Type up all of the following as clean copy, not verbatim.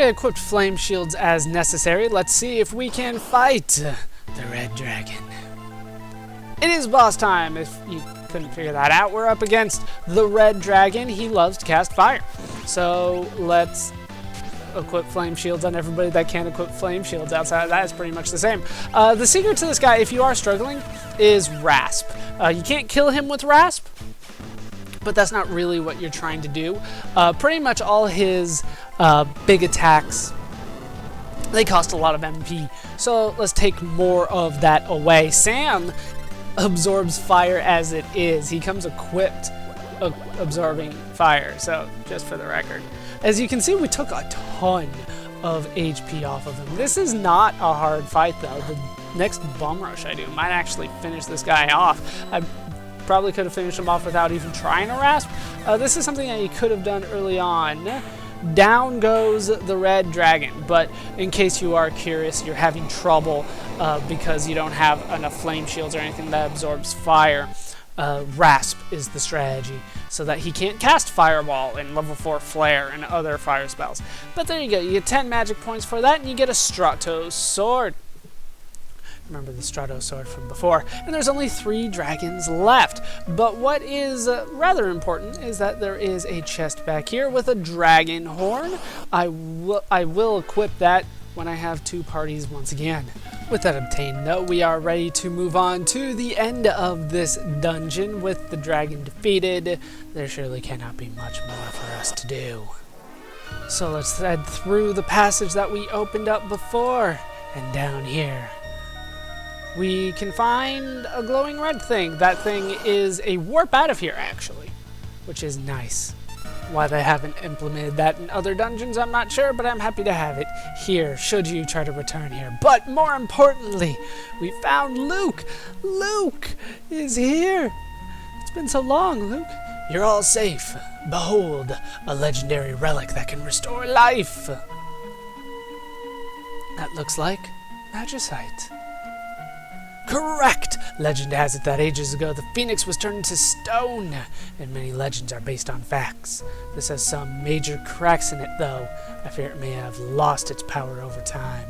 already equipped flame shields as necessary. Let's see if we can fight the red dragon. It is boss time. If you couldn't figure that out, we're up against the red dragon. He loves to cast fire. So let's equip flame shields on everybody that can't equip flame shields. Outside of that, it's pretty much the same. The secret to this guy, if you are struggling, is rasp. You can't kill him with rasp, but that's not really what you're trying to do. Pretty much all his big attacks, they cost a lot of MP. So let's take more of that away. Sam absorbs fire as it is. He comes equipped absorbing fire, so just for the record. As you can see, we took a ton of HP off of him. This is not a hard fight, though. The next bum rush I do might actually finish this guy off. I probably could have finished him off without even trying to rasp. This is something that you could have done early on. Down goes the red dragon, but in case you are curious, you're having trouble because you don't have enough flame shields or anything that absorbs fire. Rasp is the strategy, so that he can't cast Fireball and level 4 Flare and other fire spells. But there you go, you get 10 magic points for that, and you get a Strato Sword. Remember the Strato Sword from before. And there's only 3 dragons left. But what is rather important is that there is a chest back here with a dragon horn. I will equip that when I have 2 parties once again. With that obtained, though, we are ready to move on to the end of this dungeon. With the dragon defeated, there surely cannot be much more for us to do. So let's head through the passage that we opened up before, and down here we can find a glowing red thing. That thing is a warp out of here, actually, which is nice. Why they haven't implemented that in other dungeons, I'm not sure, but I'm happy to have it here, should you try to return here. But more importantly, we found Luke! Luke is here! It's been so long, Luke. You're all safe. Behold, a legendary relic that can restore life. That looks like magicite. Correct! Legend has it that ages ago the phoenix was turned into stone, and many legends are based on facts. This has some major cracks in it, though. I fear it may have lost its power over time.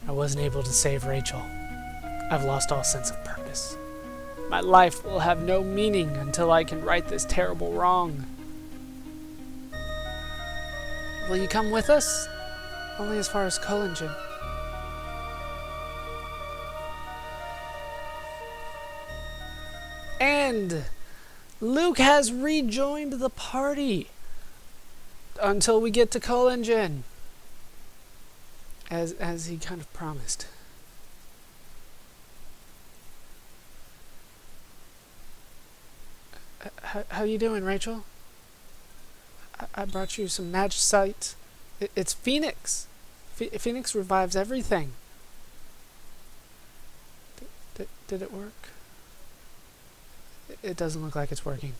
I wasn't able to save Rachel. I've lost all sense of purpose. My life will have no meaning until I can right this terrible wrong. Will you come with us? Only as far as Collingen. And Luke has rejoined the party until we get to Collingen, as he kind of promised. How you doing, Rachel? I brought you some magicite. It's Phoenix. Phoenix revives everything. Did it work? It doesn't look like it's working.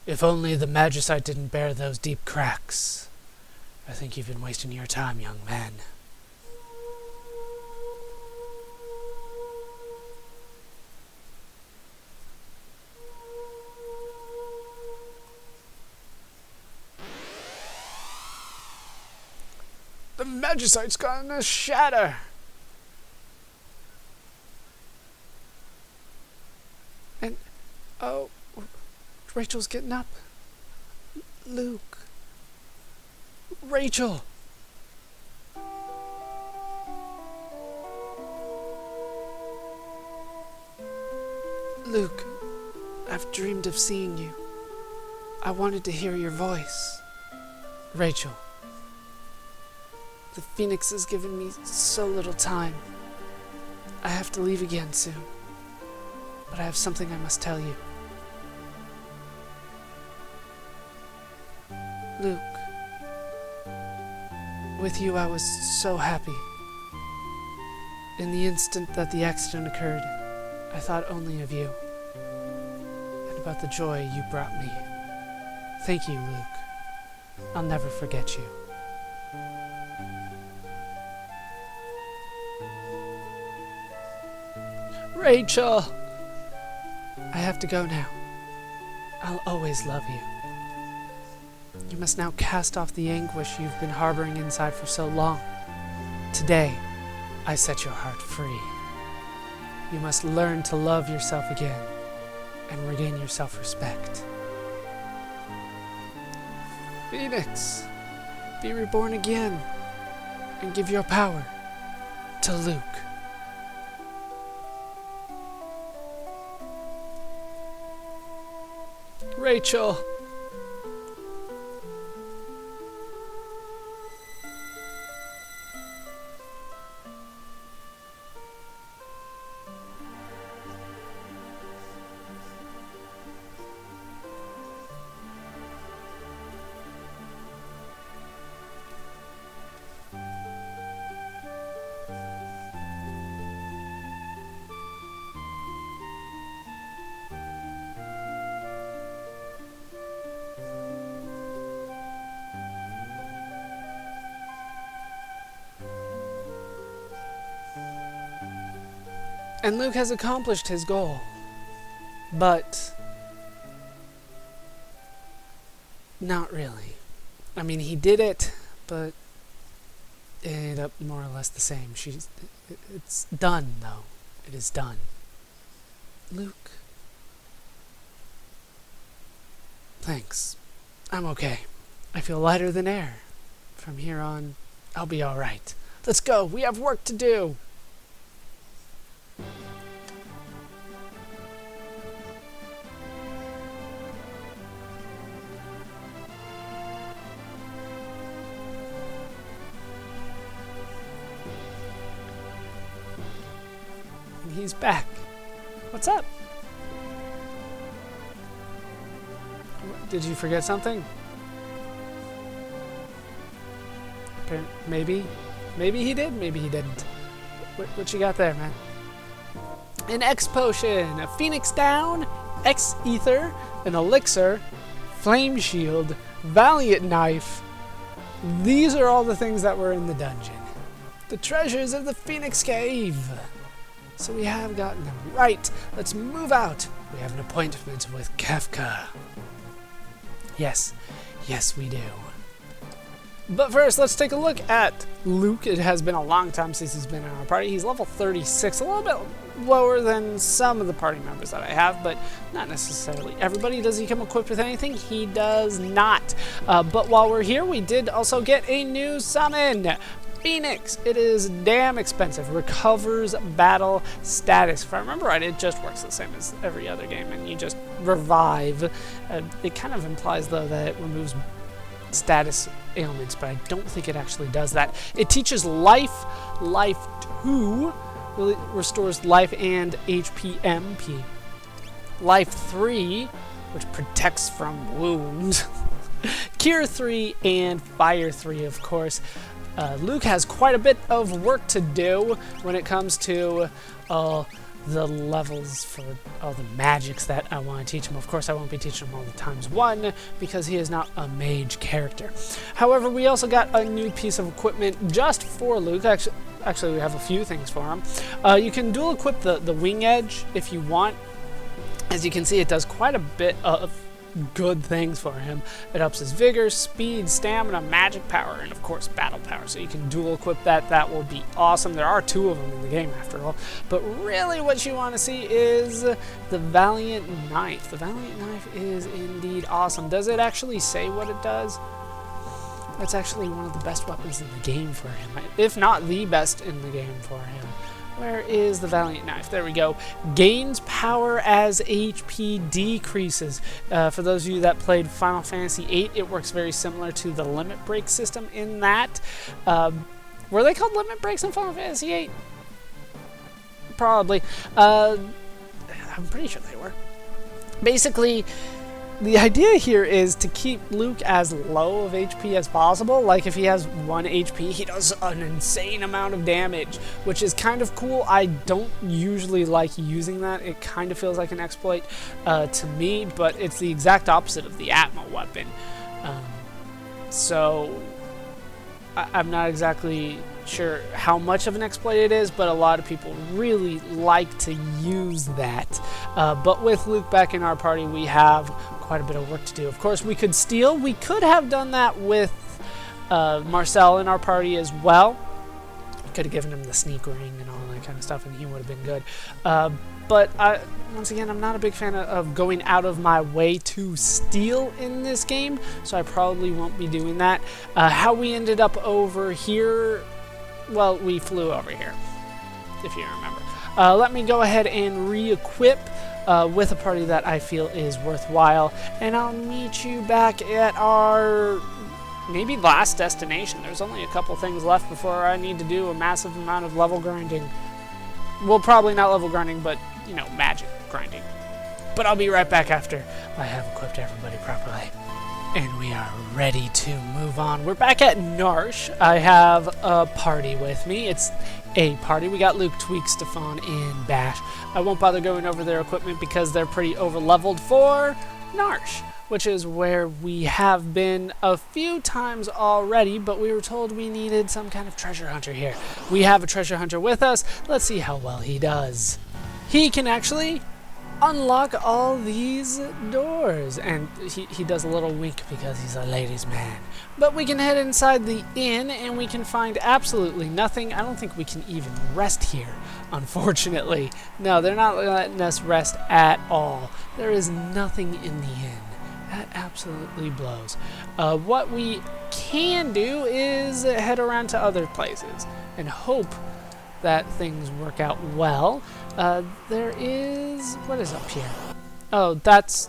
If only the magicite didn't bear those deep cracks. I think you've been wasting your time, young man. The magicite's gonna shatter! And, oh, Rachel's getting up. Luke. Rachel! Luke, I've dreamed of seeing you. I wanted to hear your voice. Rachel. The Phoenix has given me so little time. I have to leave again soon. But I have something I must tell you. Luke, with you I was so happy. In the instant that the accident occurred, I thought only of you, and about the joy you brought me. Thank you, Luke. I'll never forget you. Rachel! I have to go now. I'll always love you. must now cast off the anguish you've been harboring inside for so long. Today, I set your heart free. You must learn to love yourself again and regain your self-respect. Phoenix, be reborn again and give your power to Luke. Rachel. And Luke has accomplished his goal. But not really. I mean, he did it, but it ended up more or less the same. It's done, though. It is done. Luke. Thanks. I'm okay. I feel lighter than air. From here on, I'll be alright. Let's go. We have work to do. He's back. What's up? Did you forget something? Maybe. Maybe he did, maybe he didn't. What you got there, man? An X potion, a Phoenix down, X ether, an elixir, flame shield, valiant knife. These are all the things that were in the dungeon. The treasures of the Phoenix Cave. So we have gotten them right. Let's move out. We have an appointment with Kefka. Yes, we do. But first, let's take a look at Luke. It has been a long time since he's been in our party. He's level 36, a little bit lower than some of the party members that I have, but not necessarily everybody. Does he come equipped with anything? He does not. But while we're here, we did also get a new summon. Phoenix. It is damn expensive. Recovers battle status. If I remember right, it just works the same as every other game, and you just revive. It kind of implies, though, that it removes status ailments, but I don't think it actually does that. It teaches life. Life 2 really restores life and HP MP. Life 3, which protects from wounds. Cure 3 and Fire 3, of course. Luke has quite a bit of work to do when it comes to the levels for all the magics that I want to teach him. Of course, I won't be teaching him all the ×1 because he is not a mage character. However, we also got a new piece of equipment just for Luke. Actually, we have a few things for him. You can dual equip the wing edge if you want. As you can see, it does quite a bit of good things for him. It ups his vigor, speed, stamina, magic power, and of course battle power. So you can dual equip that. That will be awesome. There are 2 of them in the game after all. But really what you want to see is the Valiant Knife. The Valiant Knife is indeed awesome. Does it actually say what it does? That's actually one of the best weapons in the game for him, if not the best in the game for him. Where is the Valiant Knife? There we go. Gains power as HP decreases. For those of you that played Final Fantasy VIII, it works very similar to the limit break system in that. Were they called limit breaks in Final Fantasy VIII? Probably. I'm pretty sure they were. Basically, the idea here is to keep Luke as low of HP as possible. Like if he has 1 HP, he does an insane amount of damage, which is kind of cool. I don't usually like using that. It kind of feels like an exploit to me, but it's the exact opposite of the Atma weapon. So I'm not exactly sure how much of an exploit it is, but a lot of people really like to use that. But with Luke back in our party, we have quite a bit of work to do. Of course, we could steal. We could have done that with Marcel in our party as well. We could have given him the sneak ring and all that kind of stuff, and he would have been good. But once again, I'm not a big fan of going out of my way to steal in this game, so I probably won't be doing that. How we ended up over here, well, we flew over here, if you remember. Let me go ahead and re-equip with a party that I feel is worthwhile, and I'll meet you back at our maybe last destination. There's only a couple things left before I need to do a massive amount of level grinding. Well, probably not level grinding, but, you know, magic grinding. But I'll be right back after I have equipped everybody properly. And we are ready to move on. We're back at Narsh. I have a party with me. It's a party. We got Luke, Tweak, Stefan, and Bash. I won't bother going over their equipment because they're pretty over-leveled for Narsh, which is where we have been a few times already, but we were told we needed some kind of treasure hunter here. We have a treasure hunter with us. Let's see how well he does. He can actually unlock all these doors, and he does a little wink because he's a ladies' man. But we can head inside the inn and we can find absolutely nothing. I don't think we can even rest here, unfortunately. No, they're not letting us rest at all. There is nothing in the inn. That absolutely blows. What we can do is head around to other places and hope that things work out well. There is... what is up here? Oh, that's...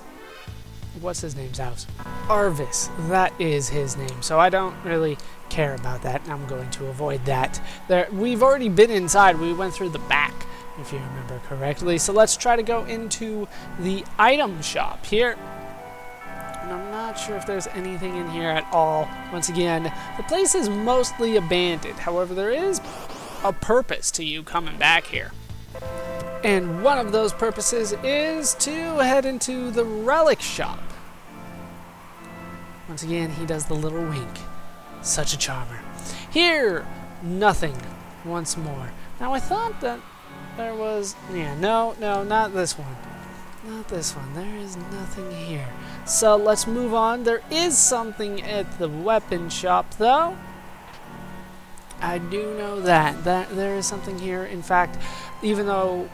what's his name's house? Arvis. That is his name. So I don't really care about that, and I'm going to avoid that. We've already been inside. We went through the back, if you remember correctly. So let's try to go into the item shop here. And I'm not sure if there's anything in here at all. Once again, the place is mostly abandoned. However, there is a purpose to you coming back here. And one of those purposes is to head into the relic shop. Once again, he does the little wink. Such a charmer. Here, nothing. Once more. Now, I thought that there was... yeah, no, not this one. Not this one. There is nothing here. So let's move on. There is something at the weapon shop, though. I do know that there is something here. In fact, even though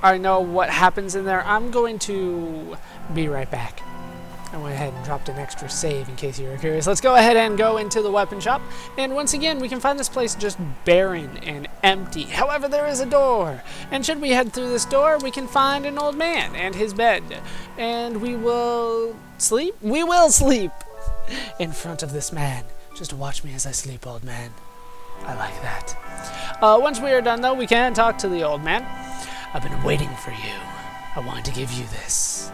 I know what happens in there, I'm going to be right back. I went ahead and dropped an extra save in case you were curious. Let's go ahead and go into the weapon shop. And once again, we can find this place just barren and empty. However, there is a door. And should we head through this door, we can find an old man and his bed. And we will sleep? We will sleep in front of this man. Just watch me as I sleep, old man. I like that. Once we are done, though, we can talk to the old man. I've been waiting for you. I wanted to give you this.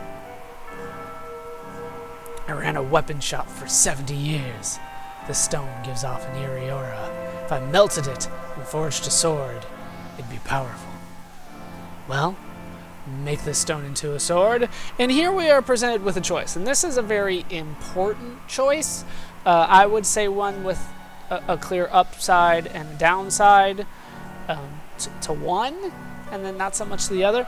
I ran a weapon shop for 70 years. The stone gives off an eerie aura. If I melted it and forged a sword, it'd be powerful. Well, make this stone into a sword, and here we are presented with a choice. And this is a very important choice. I would say one with a clear upside and a downside to one, and then not so much the other.